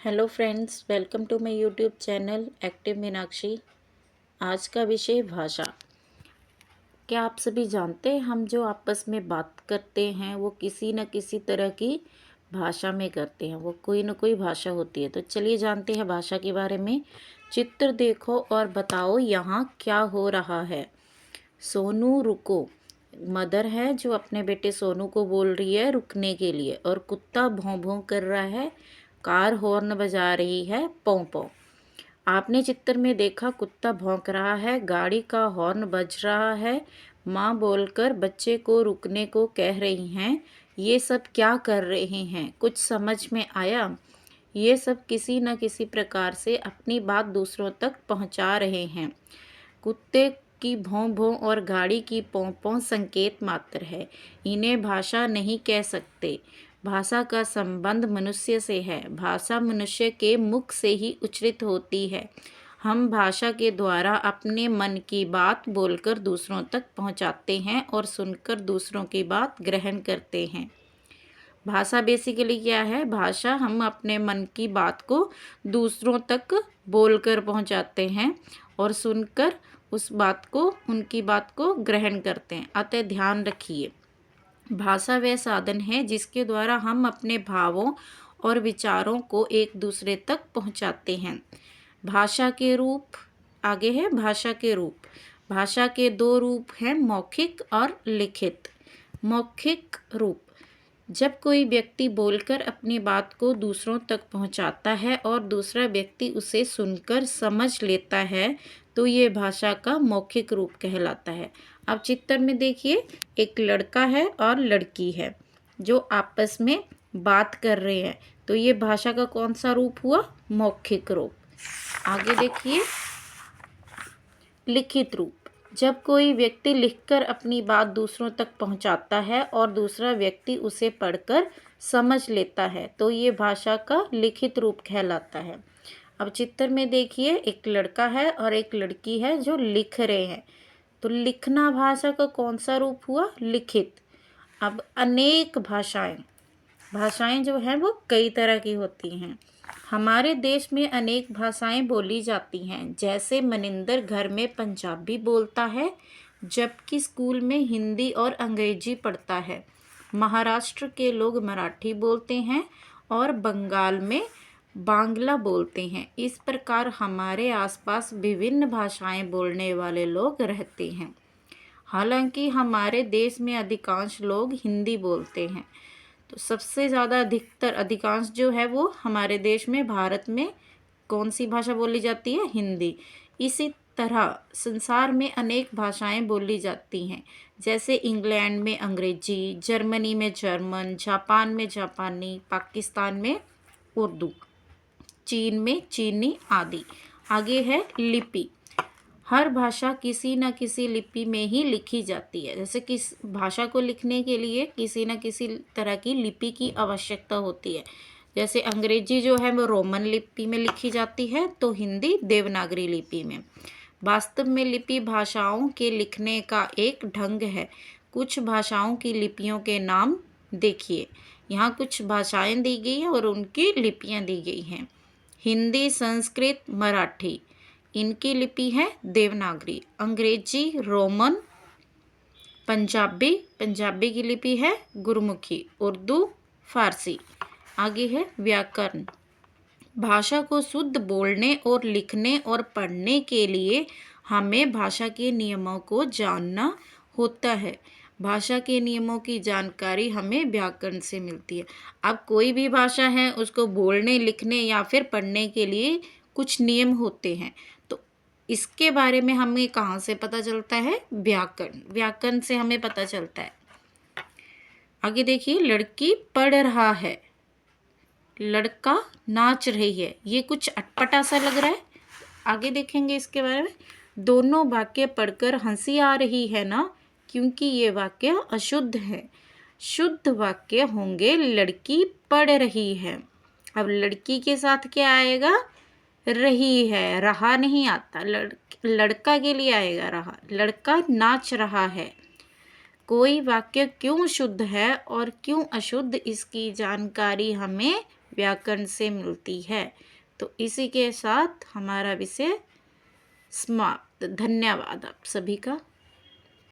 Hello friends, welcome to my YouTube channel active Meenakshi. आज का विषय भाषा। क्या आप सभी जानते हैं हम जो आपस में बात करते हैं वो किसी न किसी तरह की भाषा में करते हैं, वो कोई न कोई भाषा होती है। तो चलिए जानते हैं भाषा के बारे में। चित्र देखो और बताओ यहाँ क्या हो रहा है। सोनू रुको। मदर है जो अपने बेटे सोनू को बोल रही है रुकने के लिए, और कुत्ता भौं भौं कर रहा है। कार हॉर्न बजा रही है पों पों। आपने चित्र में देखा कुत्ता भौंक रहा है, गाड़ी का हॉर्न बज रहा है, माँ बोलकर बच्चे को रुकने को कह रही हैं। ये सब क्या कर रहे हैं, कुछ समझ में आया? ये सब किसी न किसी प्रकार से अपनी बात दूसरों तक पहुंचा रहे हैं। कुत्ते की भौं भौं और गाड़ी की पों पों संकेत मात्र है, इन्हें भाषा नहीं कह सकते। भाषा का संबंध मनुष्य से है, भाषा मनुष्य के मुख से ही उच्चारित होती है। हम भाषा के द्वारा अपने मन की बात बोलकर दूसरों तक पहुंचाते हैं और सुनकर दूसरों की बात ग्रहण करते हैं। भाषा बेसिकली क्या है? भाषा हम अपने मन की बात को दूसरों तक बोलकर पहुंचाते हैं और सुनकर उस बात को, उनकी बात को ग्रहण करते हैं। अतः ध्यान रखिए, भाषा वह साधन है जिसके द्वारा हम अपने भावों और विचारों को एक दूसरे तक पहुंचाते हैं। भाषा के रूप, आगे है भाषा के रूप। भाषा के दो रूप हैं, मौखिक और लिखित। मौखिक रूप, जब कोई व्यक्ति बोलकर अपनी बात को दूसरों तक पहुंचाता है और दूसरा व्यक्ति उसे सुनकर समझ लेता है तो ये भाषा का मौखिक रूप कहलाता है। अब चित्र में देखिए, एक लड़का है और लड़की है जो आपस में बात कर रहे हैं, तो ये भाषा का कौन सा रूप हुआ? मौखिक रूप। आगे देखिए, लिखित रूप। जब कोई व्यक्ति लिखकर अपनी बात दूसरों तक पहुंचाता है और दूसरा व्यक्ति उसे पढ़कर समझ लेता है तो ये भाषा का लिखित रूप कहलाता है। अब चित्र में देखिए, एक लड़का है और एक लड़की है जो लिख रहे हैं, तो लिखना भाषा का कौन सा रूप हुआ? लिखित। अब अनेक भाषाएं जो हैं वो कई तरह की होती हैं। हमारे देश में अनेक भाषाएं बोली जाती हैं, जैसे मनिंदर घर में पंजाबी बोलता है जबकि स्कूल में हिंदी और अंग्रेजी पढ़ता है। महाराष्ट्र के लोग मराठी बोलते हैं और बंगाल में बांग्ला बोलते हैं। इस प्रकार हमारे आसपास विभिन्न भाषाएं बोलने वाले लोग रहते हैं। हालांकि हमारे देश में अधिकांश लोग हिंदी बोलते हैं, तो सबसे ज़्यादा अधिकांश जो है वो हमारे देश में, भारत में कौन सी भाषा बोली जाती है? हिंदी। इसी तरह संसार में अनेक भाषाएं बोली जाती हैं, जैसे इंग्लैंड में अंग्रेजी, जर्मनी में जर्मन, जापान में जापानी, पाकिस्तान में उर्दू, चीन में चीनी आदि। आगे है लिपि। हर भाषा किसी न किसी लिपि में ही लिखी जाती है। जैसे किस भाषा को लिखने के लिए किसी न किसी तरह की लिपि की आवश्यकता होती है। जैसे अंग्रेजी जो है वो रोमन लिपि में लिखी जाती है, तो हिंदी देवनागरी लिपि में। वास्तव में लिपि भाषाओं के लिखने का एक ढंग है। कुछ भाषाओं की लिपियों के नाम देखिए। यहाँ कुछ भाषाएं दी गई हैं और उनकी लिपियाँ दी गई हैं। हिंदी, संस्कृत, मराठी, इनकी लिपि है देवनागरी। अंग्रेजी रोमन, पंजाबी की लिपि है गुरमुखी, उर्दू फारसी। आगे है व्याकरण। भाषा को शुद्ध बोलने और लिखने और पढ़ने के लिए हमें भाषा के नियमों को जानना होता है। भाषा के नियमों की जानकारी हमें व्याकरण से मिलती है। अब कोई भी भाषा है, उसको बोलने, लिखने या फिर पढ़ने के लिए कुछ नियम होते हैं, तो इसके बारे में हमें कहाँ से पता चलता है? व्याकरण से हमें पता चलता है। आगे देखिए, लड़की पढ़ रहा है, लड़का नाच रही है। ये कुछ अटपटा सा लग रहा है। आगे देखेंगे इसके बारे में। दोनों वाक्य पढ़कर हंसी आ रही है ना, क्योंकि ये वाक्य अशुद्ध है। शुद्ध वाक्य होंगे लड़की पढ़ रही है। अब लड़की के साथ क्या आएगा? रही है, रहा नहीं आता। लड़का के लिए आएगा रहा। लड़का नाच रहा है। कोई वाक्य क्यों शुद्ध है और क्यों अशुद्ध, इसकी जानकारी हमें व्याकरण से मिलती है। तो इसी के साथ हमारा विषय समाप्त। धन्यवाद आप सभी का।